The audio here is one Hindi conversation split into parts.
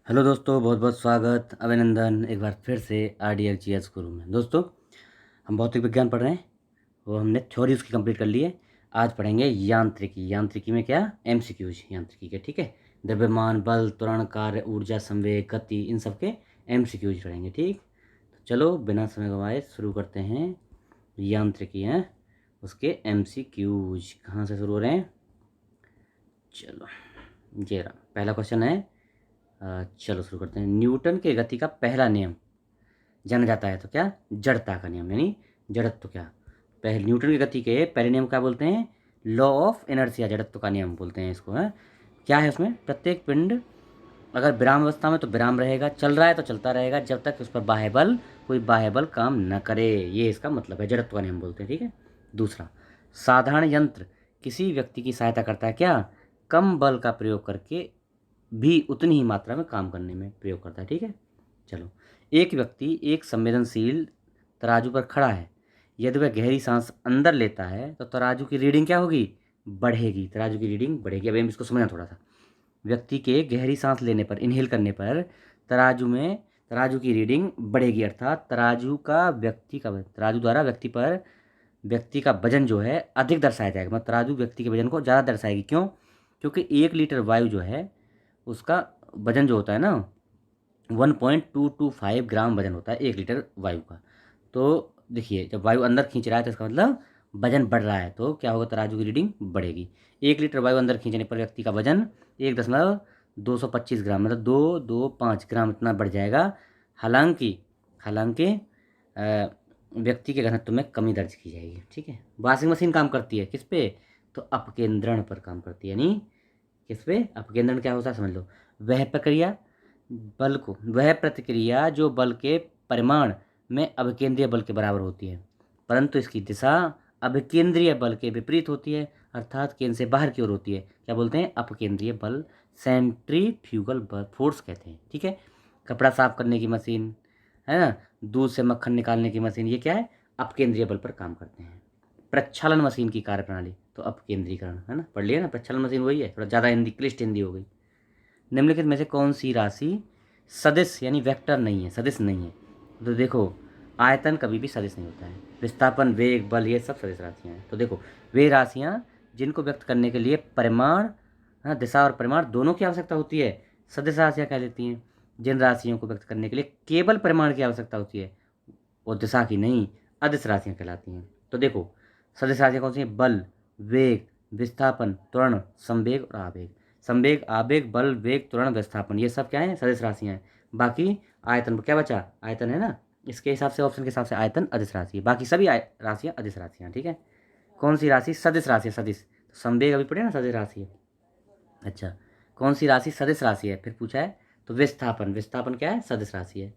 हेलो दोस्तों, बहुत बहुत स्वागत, अभिनंदन एक बार फिर से RDLGS गुरु में। दोस्तों, हम भौतिक विज्ञान पढ़ रहे हैं। वो हमने थ्योरी उसकी कंप्लीट कर ली है। आज पढ़ेंगे यांत्रिकी। यांत्रिकी में क्या MCQs यांत्रिकी के, ठीक है। द्रव्यमान, बल, त्वरण, कार्य, ऊर्जा, संवेग, गति, इन सब के MCQs पढ़ेंगे, ठीक। तो चलो बिना समय गंवाए शुरू करते हैं। यांत्रिकी है, उसके MCQs कहाँ से शुरू हो रहे हैं। चलो, ये रहा पहला क्वेश्चन है। चलो शुरू करते हैं। न्यूटन के गति का पहला नियम जाना जाता है तो क्या, जड़ता का नियम, यानी जड़त्व। क्या पहले न्यूटन की गति के पहले नियम क्या बोलते हैं, लॉ ऑफ इनर्शिया, जड़त्व का नियम बोलते हैं इसको, है। क्या है उसमें, प्रत्येक पिंड अगर विराम अवस्था में तो विराम रहेगा, चल रहा है तो चलता रहेगा जब तक उस पर बाह्य बल, कोई बाह्य बल काम न करे। ये इसका मतलब है, जड़त्व का नियम बोलते हैं, ठीक है। दूसरा, साधारण यंत्र किसी व्यक्ति की सहायता करता है, क्या, कम बल का प्रयोग करके भी उतनी ही मात्रा में काम करने में प्रयोग करता है, ठीक है। चलो, एक व्यक्ति एक संवेदनशील तराजू पर खड़ा है। यदि वह गहरी सांस अंदर लेता है तो तराजू की रीडिंग क्या होगी, बढ़ेगी। तराजू की रीडिंग बढ़ेगी। अब हम इसको समझना थोड़ा सा। व्यक्ति के गहरी सांस लेने पर, इनहेल करने पर तराजू की रीडिंग बढ़ेगी, अर्थात तराजू द्वारा व्यक्ति का वजन जो है अधिक दर्शाया जाएगा। मतलब तराजू व्यक्ति के वजन को ज़्यादा दर्शाएगी। क्यों? क्योंकि 1 लीटर वायु जो है उसका वजन जो होता है ना, 1.225 ग्राम वजन होता है 1 लीटर वायु का। तो देखिए, जब वायु अंदर खींच रहा है तो इसका मतलब वजन बढ़ रहा है, तो क्या होगा, तराजू की रीडिंग बढ़ेगी। 1 लीटर वायु अंदर खींचने पर व्यक्ति का वजन 1.225 ग्राम, मतलब 225 ग्राम इतना बढ़ जाएगा। हालांकि हालांकि व्यक्ति के घनत्व में कमी दर्ज की जाएगी, ठीक है। वॉशिंग मशीन काम करती है किस पे, तो अपकेंद्रण पर काम करती है, यानी किस पे, अपकेंद्रण क्या होता है समझ लो। वह प्रतिक्रिया जो बल के परिमाण में अभिकेंद्रीय बल के बराबर होती है, परंतु इसकी दिशा अभिकेंद्रीय बल के विपरीत होती है, अर्थात केंद्र से बाहर की ओर होती है। क्या बोलते हैं, अपकेंद्रीय बल, सेंट्रीफ्यूगल बल फोर्स कहते हैं, ठीक है। कपड़ा साफ करने की मशीन, है ना, दूध से मक्खन निकालने की मशीन, ये क्या है, अपकेंद्रीय बल पर काम करते हैं। प्रक्षालन मशीन की कार्यप्रणाली, तो अपकेंद्रीकरण, है ना, पढ़ लिया ना। प्रक्षालन मशीन वही है, थोड़ा ज़्यादा हिंदी, क्लिष्ट हिंदी हो गई। निम्नलिखित में से कौन सी राशि सदिश यानी वेक्टर नहीं है, सदिश नहीं है। तो देखो, आयतन कभी भी सदिश नहीं होता है। विस्थापन, वेग, बल, ये सब सदिश राशियाँ हैं। तो देखो, वे राशियाँ जिनको व्यक्त करने के लिए परिमाण, हाँ, दिशा और परिमाण दोनों की आवश्यकता होती है, सदिश राशियाँ कहलाती हैं। जिन राशियों को व्यक्त करने के लिए केवल परिमाण की आवश्यकता होती है, वो दिशा की नहीं, अदिश राशियाँ कहलाती हैं। तो देखो, सदिश राशियाँ कौन सी हैं, बल, वेग, विस्थापन, त्वरण, संवेग और आवेग। संवेग, आवेग, बल, वेग, त्वरण, विस्थापन, ये सब क्या है, सदिश राशियाँ हैं। बाकी आयतन क्या बचा, आयतन है ना, इसके हिसाब से, ऑप्शन के हिसाब से आयतन अदिश राशि है, बाकी सभी राशियाँ अदिश राशियाँ, ठीक है। कौन सी राशि सदिश राशि है, सदिश, तो संवेग अभी पढ़े ना, सदिश राशि है। अच्छा, कौन सी राशि सदिश राशि है, फिर पूछा है, तो विस्थापन, विस्थापन क्या है, सदिश राशि है।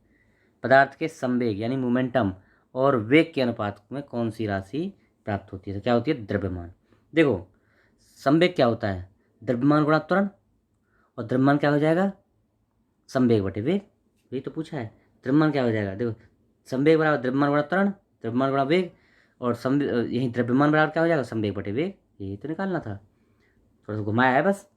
पदार्थ के संवेग यानी मोमेंटम और वेग के अनुपात में कौन सी राशि प्राप्त होती है, तो क्या होती है, द्रव्यमान। देखो, संवेग क्या होता है, द्रव्यमान गुणा त्वरण, और द्रव्यमान क्या हो जाएगा, संवेग बटे वेग। यही तो पूछा है, द्रव्यमान क्या हो जाएगा, देखो, संवेग बराबर द्रव्यमान गुणा त्वरण, द्रव्यमान गुणा वेग, और यही द्रव्यमान बराबर क्या हो जाएगा, संवेग बटे वेग। यही तो निकालना था, थोड़ा सा घुमाया है बस।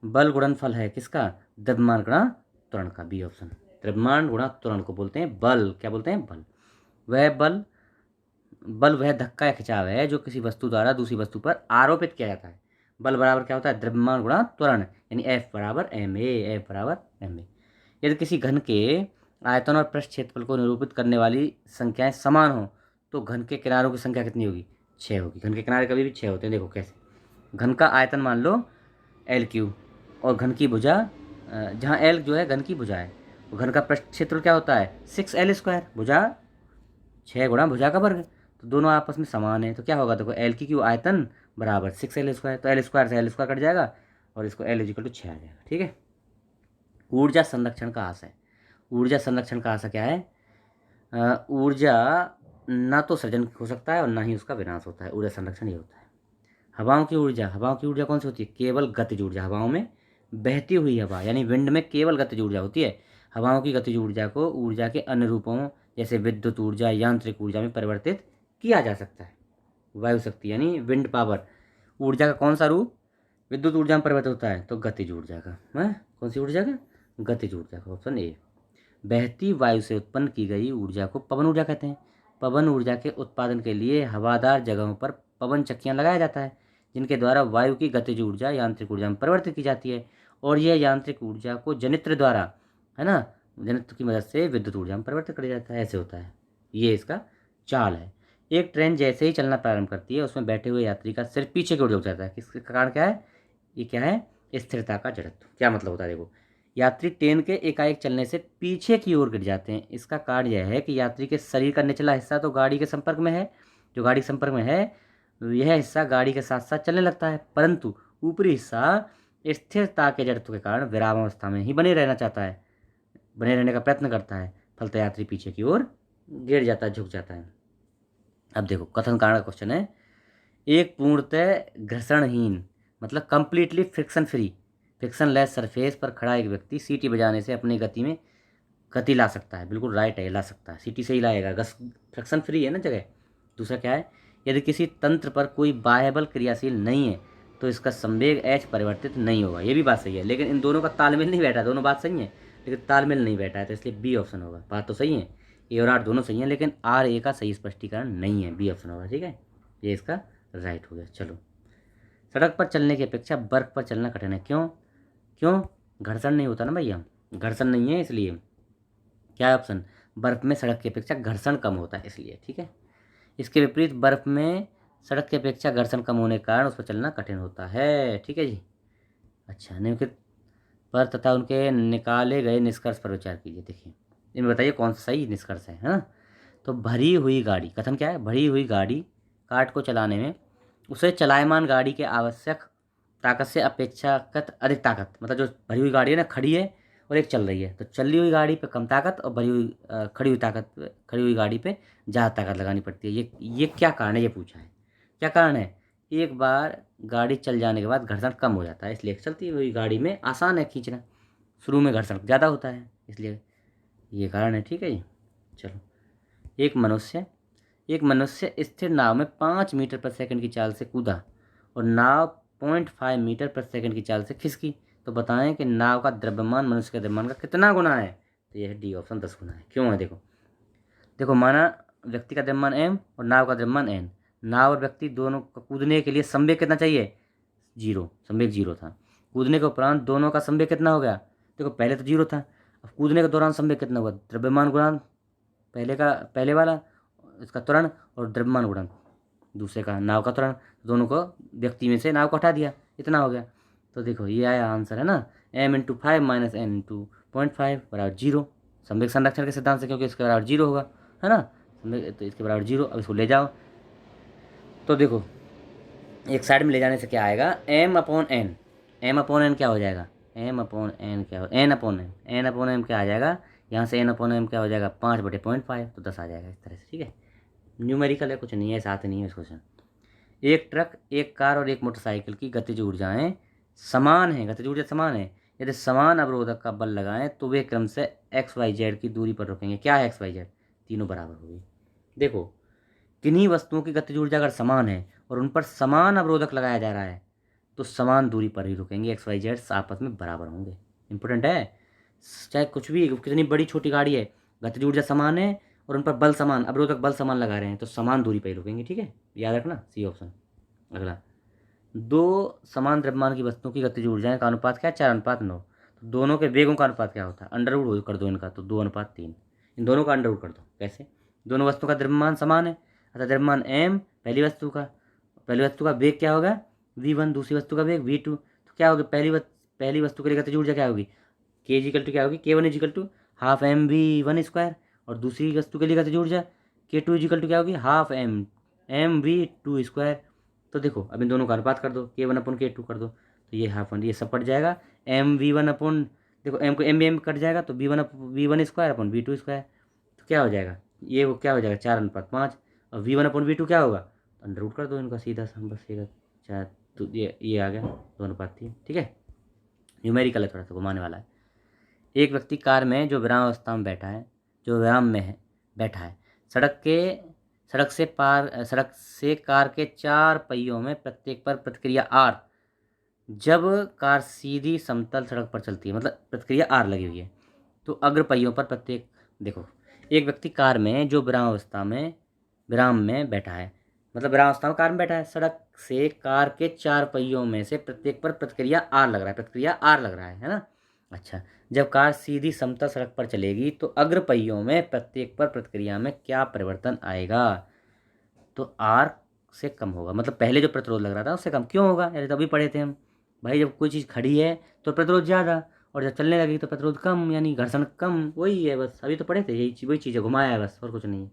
बल गुणनफल है किसका, द्रव्यमान गुणा त्वरण का, बी ऑप्शन। द्रव्यमान गुणा त्वरण को बोलते हैं बल, क्या बोलते हैं, बल। वह बल बल वह धक्का या खिंचाव है जो किसी वस्तु द्वारा दूसरी वस्तु पर आरोपित किया जाता है। बल बराबर क्या होता है, द्रव्यमान गुणा त्वरण, यानी F बराबर एम ए, एफ बराबर एम ए। यदि किसी घन के आयतन और पृष्ठ क्षेत्रफल को निरूपित करने वाली संख्याएं समान हो तो घन के किनारों की संख्या कितनी होगी, 6 होगी। घन के किनारे कभी भी 6 होते हैं। देखो कैसे, घन का आयतन मान लो L3, और घन की भुजा, जहाँ L जो है घन की भुजा है, घन का पृष्ठ क्षेत्र क्या होता है, 6L², भुजा 6 गुणा भुजा का वर्ग, तो दोनों आपस में समान है। तो क्या होगा, देखो, एल की क्यू आयतन बराबर 6L², तो L² से L² कट जाएगा और इसको L = 6 आ जाएगा, ठीक है। ऊर्जा संरक्षण का आशय, ऊर्जा संरक्षण का आशय क्या है, ऊर्जा ना तो सृजन हो सकता है और ना ही उसका विनाश होता है, ऊर्जा संरक्षण ये होता है। हवाओं की ऊर्जा कौन सी होती है, केवल गतिज ऊर्जा। हवाओं में बहती हुई हवा यानी विंड में केवल गतिज ऊर्जा होती है। हवाओं की गतिज ऊर्जा को ऊर्जा के अन्य रूपों जैसे विद्युत ऊर्जा, यांत्रिक ऊर्जा में परिवर्तित किया जा सकता है। वायु शक्ति यानी विंड पावर, ऊर्जा का कौन सा रूप विद्युत ऊर्जा में परिवर्तित होता है, तो गतिज ऊर्जा का, है, कौन सी ऊर्जा का, गतिज ऊर्जा को, ऑप्शन ए। बहती वायु से उत्पन्न की गई ऊर्जा को पवन ऊर्जा कहते हैं। पवन ऊर्जा के उत्पादन के लिए हवादार जगहों पर पवन चक्कियां लगाया जाता है, जिनके द्वारा वायु की गतिज ऊर्जा यांत्रिक ऊर्जा में परिवर्तित की जाती है, और यह यांत्रिक ऊर्जा को जनित्र द्वारा, है ना, जनित्र की मदद से विद्युत ऊर्जा में परिवर्तित किया जाता है। ऐसे होता है, ये इसका चाल है। एक ट्रेन जैसे ही चलना प्रारंभ करती है, उसमें बैठे हुए यात्री का सिर पीछे की ओर झुक जाता है। किसके कारण क्या है? ये क्या है? स्थिरता का जड़त्व। क्या मतलब होता है? देखो, यात्री ट्रेन के एकाएक चलने से पीछे की ओर गिर जाते हैं। इसका कारण यह है कि यात्री के शरीर का निचला हिस्सा तो गाड़ी के संपर्क में है, जो गाड़ी के संपर्क में है यह हिस्सा गाड़ी के साथ साथ चलने लगता है, परंतु ऊपरी हिस्सा स्थिरता के जड़त्व के कारण विरामावस्था में ही बने रहना चाहता है, बने रहने का प्रयत्न करता है। फलतः यात्री पीछे की ओर गिर जाता है, झुक जाता है। अब देखो, कथन कारण का क्वेश्चन है। एक पूर्णतः घर्षणहीन, मतलब completely friction free, friction less surface पर खड़ा एक व्यक्ति सीटी बजाने से अपनी गति में गति ला सकता है। बिल्कुल राइट है, ला सकता है, सीटी से ही लाएगा, फ्रिक्शन फ्री है ना जगह। दूसरा क्या है? यदि किसी तंत्र पर कोई बाह्य बल क्रियाशील नहीं है तो इसका संवेग एच परिवर्तित नहीं होगा। ये भी बात सही है, लेकिन इन दोनों का तालमेल नहीं बैठा। दोनों बात सही है लेकिन तालमेल नहीं बैठा है, तो इसलिए बी ऑप्शन होगा। बात तो सही है, ए और आर दोनों सही हैं, लेकिन आर ए का सही स्पष्टीकरण नहीं है, बी ऑप्शन होगा। ठीक है, ये इसका राइट हो गया। चलो, सड़क पर चलने की अपेक्षा बर्फ पर चलना कठिन है। क्यों? क्यों? घर्षण नहीं होता ना भैया, घर्षण नहीं है, इसलिए। क्या ऑप्शन? बर्फ में सड़क की अपेक्षा घर्षण कम होता है, इसलिए। ठीक है, इसके विपरीत बर्फ में सड़क की अपेक्षा घर्षण कम होने के कारण उस पर चलना कठिन होता है। ठीक है जी। अच्छा, निम्नलिखित पर तथा उनके निकाले गए निष्कर्ष पर विचार कीजिए। देखिए, इनमें बताइए कौन सा सही निष्कर्ष है ना। तो भरी हुई गाड़ी, कथन क्या है? भरी हुई गाड़ी कार्ट को चलाने में उसे चलायमान गाड़ी के आवश्यक ताकत से अपेक्षाकृत अधिक ताकत, मतलब जो भरी हुई गाड़ी है ना, खड़ी है और एक चल रही है, तो चली हुई गाड़ी पे कम ताकत और खड़ी हुई गाड़ी पे ज़्यादा ताकत लगानी पड़ती है। ये क्या कारण है? ये पूछा है, क्या कारण है? एक बार गाड़ी चल जाने के बाद घर्षण कम हो जाता है, इसलिए चलती हुई गाड़ी में आसान है खींचना, शुरू में घर्षण ज़्यादा होता है, इसलिए ये कारण है। ठीक है जी। चलो, एक मनुष्य स्थिर नाव में 5 मीटर प्रति सेकंड की चाल से कूदा और नाव 0.5 मीटर प्रति सेकंड की चाल से खिसकी, तो बताएं कि नाव का द्रव्यमान मनुष्य के द्रव्यमान का कितना गुना है? तो यह डी ऑप्शन 10 गुना है। क्यों है? देखो देखो, माना व्यक्ति का द्रव्यमान m और नाव का द्रव्यमान n। नाव और व्यक्ति दोनों को कूदने के लिए संवेग कितना चाहिए? 0, संवेग 0 था। कूदने के उपरांत दोनों का संवेग कितना हो गया? देखो, पहले तो 0 था, अब कूदने के दौरान संवेग कितना हुआ? द्रव्यमान गुणा पहले वाला इसका त्वरण, और द्रव्यमान गुणा दूसरे का, नाव का त्वरण, दोनों को व्यक्ति में से नाव को हटा दिया, इतना हो गया। तो देखो, ये आया आंसर, है ना, m×5 - n × 0.5 बराबर 0, संवेग संरक्षण के सिद्धांत से, क्योंकि इसके बराबर 0 होगा, है ना, तो इसके बराबर 0। अब इसको ले जाओ, तो देखो एक साइड में ले जाने से क्या आएगा? m/n, m/n क्या हो जाएगा? m/n क्या हो, n/m क्या आ जाएगा? यहाँ से n/m क्या हो जाएगा? 5/0.5, तो 10 आ जाएगा इस तरह से। ठीक है, न्यूमेरिकल है, कुछ नहीं है, साथ नहीं है इस क्वेश्चन। एक ट्रक, एक कार और एक मोटरसाइकिल की गतिज ऊर्जाएं समान हैं, गतिज ऊर्जा समान है। यदि समान अवरोधक का बल लगाएं तो वे क्रम से XYZ की दूरी पर रुकेंगे। क्या है XYZ? तीनों बराबर होगी। देखो, किन्हीं वस्तुओं की गतिज ऊर्जा अगर समान है और उन पर समान अवरोधक लगाया जा रहा है तो समान दूरी पर ही रुकेंगे, XYZ आपस में बराबर होंगे। इंपॉर्टेंट है, चाहे कुछ भी, कितनी बड़ी छोटी गाड़ी है, गतिज ऊर्जा समान है और उन पर बल समान, अवरोधक बल समान लगा रहे हैं, तो समान दूरी पर ही रुकेंगे। ठीक है, याद रखना, सी ऑप्शन। अगला, दो समान द्रव्यमान की वस्तुओं की गतिज ऊर्जाएं का अनुपात क्या है? 4:9। तो दोनों के वेगों का अनुपात क्या होता है? अंडर कर दो इनका, तो 2:3। इन दोनों का अंडर कर दो। कैसे? दोनों वस्तुओं का द्रव्यमान समान है, अतः द्रव्यमान m, पहली वस्तु का वेग क्या होगा? v1, दूसरी वस्तु का वेग v2। तो क्या होगा? पहली वस्तु के लिए गतिज ऊर्जा क्या होगी? k क्या होगी? k1 हाफ mv1², और दूसरी वस्तु के लिए गतिज ऊर्जा k2 क्या होगी? Half mv2²। तो देखो, अब इन दोनों का अनुपात कर दो, k1/k2 कर दो, तो ये हाफ ये सब कट जाएगा। mv1 देखो, m को m कट जाएगा, तो v1/v2²। तो क्या हो जाएगा? ये वो क्या हो जाएगा? 4:5। और v1/v2 क्या होगा? अंडर रूट कर दो इनका सीधा सा, बस ये 4, तो ये आ गया 2:3। ठीक है, न्यूमेरिकल है, थोड़ा सा घुमाने वाला है। एक व्यक्ति कार में जो विराम अवस्था में बैठा है, सड़क से कार के 4 पहियों में प्रत्येक पर प्रतिक्रिया R जब कार सीधी समतल सड़क पर चलती है, मतलब प्रतिक्रिया आर लगी हुई है, तो अग्र पहियों पर प्रत्येक, देखो एक व्यक्ति कार में जो विराम में बैठा है, मतलब विराम अवस्था में कार में बैठा है, सड़क से कार के 4 पहियों में से प्रत्येक पर प्रतिक्रिया आर लग रहा है, प्रतिक्रिया आर लग रहा है ना। अच्छा, जब कार सीधी समतल सड़क पर चलेगी तो अग्र पहियों में प्रत्येक पर प्रतिक्रिया में क्या परिवर्तन आएगा? तो आर से कम होगा, मतलब पहले जो प्रतिरोध लग रहा था उससे कम क्यों होगा? अरे तभी पढ़े थे हम भाई, जब कोई चीज़ खड़ी है तो प्रतिरोध ज़्यादा, और जब चलने लगी तो प्रतिरोध कम, यानी घर्षण कम। वही है बस, अभी तो पढ़े थे, यही वही चीज़ है, घुमाया है बस, और कुछ नहीं है।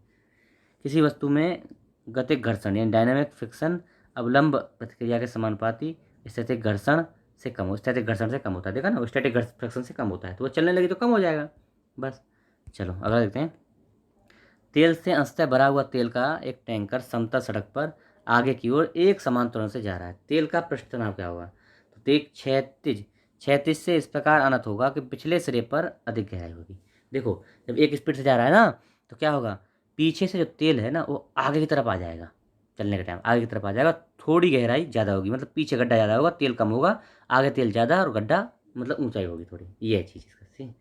किसी वस्तु में गतिक घर्षण यानी डायनामिक फ्रिक्शन अवलंब प्रतिक्रिया के समानुपाती स्थैतिक घर्षण से कम हो, स्थैतिक घर्षण से कम होता है, देखा ना, स्टैटिक फ्रिक्शन से कम होता है, तो वो चलने लगी तो कम हो जाएगा बस। चलो अगला देखते हैं। तेल से अंशतः भरा हुआ तेल का एक टैंकर समतल सड़क पर आगे की ओर एक समान त्वरण से जा रहा है। तेल का पृष्ठ तनाव क्या होगा? तो तेल क्षैतिज क्षैतिज से इस प्रकार अनत होगा कि पिछले सिरे पर अधिक गहराई होगी। देखो, जब एक स्पीड से जा रहा है ना, तो क्या होगा, पीछे से जो तेल है ना वो आगे की तरफ आ जाएगा, चलने के टाइम आगे की तरफ आ जाएगा, थोड़ी गहराई ज़्यादा होगी, मतलब पीछे गड्ढा ज़्यादा होगा, तेल कम होगा, आगे तेल ज़्यादा और गड्ढा मतलब ऊंचाई होगी थोड़ी, ये है चीज़ इसका। सी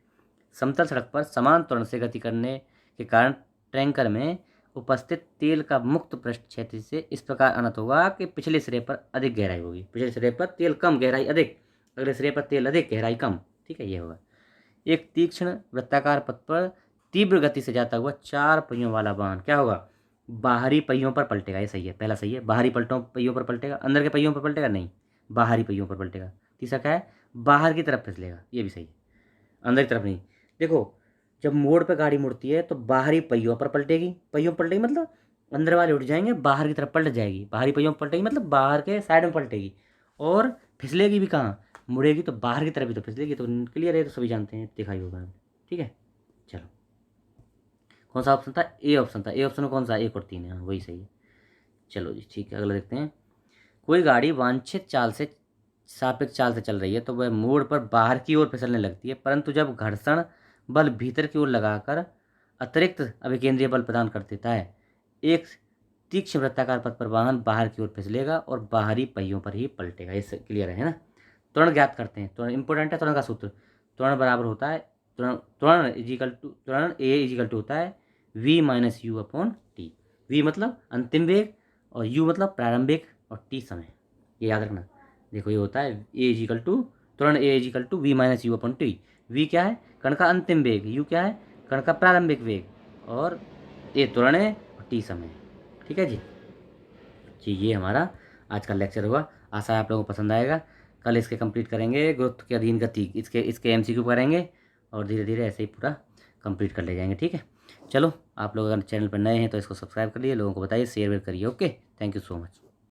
समतल सड़क पर समान त्वरण से गति करने के कारण टैंकर में उपस्थित तेल का मुक्त पृष्ठ क्षेत्र से इस प्रकार अनत होगा कि पिछले सिरे पर अधिक गहराई होगी, पिछले सिरे पर तेल कम, गहराई अधिक, अगले सिरे पर तेल अधिक, गहराई कम। ठीक है, ये होगा। एक तीक्ष्ण वृत्ताकार पथ पर तीव्र गति से जाता हुआ 4 पहियों वाला वाहन क्या होगा? बाहरी पहियों पर पलटेगा, ये सही है, पहला सही है, बाहरी पहियों पर पलटेगा, अंदर के पहियों पर पलटेगा नहीं, बाहरी पहियों पर पलटेगा। तीसरा क्या है? बाहर की तरफ फिसलेगा, ये भी सही है, अंदर की तरफ नहीं। देखो, जब मोड़ पे गाड़ी मुड़ती है तो बाहरी पहियों पर पलटेगी, पहियों पर पलटेगी मतलब अंदर वाले उठ जाएंगे, बाहर की तरफ पलट जाएगी, बाहरी पहियों पर पलटेगी मतलब बाहर के साइड में पलटेगी, और फिसलेगी भी कहाँ? मुड़ेगी तो बाहर की तरफ ही तो फिसलेगी। तो क्लियर है, तो सभी जानते हैं, दिखाई होगा। ठीक है, चलो कौन सा ऑप्शन था? ए ऑप्शन था। ए ऑप्शन में कौन सा? 1 और 3 है, हाँ वही सही है। चलो जी ठीक है, अगला देखते हैं। कोई गाड़ी वांछित चाल से सापेक्ष चाल से चल रही है तो वह मोड़ पर बाहर की ओर फिसलने लगती है, परंतु जब घर्षण बल भीतर की ओर लगाकर अतिरिक्त अभिकेंद्रीय बल प्रदान कर देता है, एक तीक्ष्ण वृत्ताकार पथ पर वाहन बाहर की ओर फिसलेगा और बाहरी पहियों पर ही पलटेगा। ये क्लियर है ना? त्वरण ज्ञात करते हैं, त्वरण इंपॉर्टेंट है। त्वरण का सूत्र, त्वरण बराबर होता है, त्वरण ए इजिकल टू होता है v minus u upon T. v मतलब अंतिम वेग और u मतलब प्रारंभिक और t समय, ये याद रखना। देखो ये होता है ए इजिकल टू, त्वरण a equal to v minus u upon t. V क्या है? कण का अंतिम वेग, यू क्या है? कण का प्रारंभिक वेग, और ए त्वरण है और टी समय है। ठीक है जी, जी ये हमारा आज का लेक्चर हुआ, आशा है आप लोगों को पसंद आएगा। कल इसके कंप्लीट करेंगे गुरुत्व के अधीन गति, इसके एमसीक्यू करेंगे, और धीरे धीरे ऐसे ही पूरा कंप्लीट कर ले जाएंगे। ठीक है, चलो आप लोग अगर चैनल पर नए हैं तो इसको सब्सक्राइब कर लिए, लोगों को बताइए, शेयर वेयर करिए। Okay, thank you so much.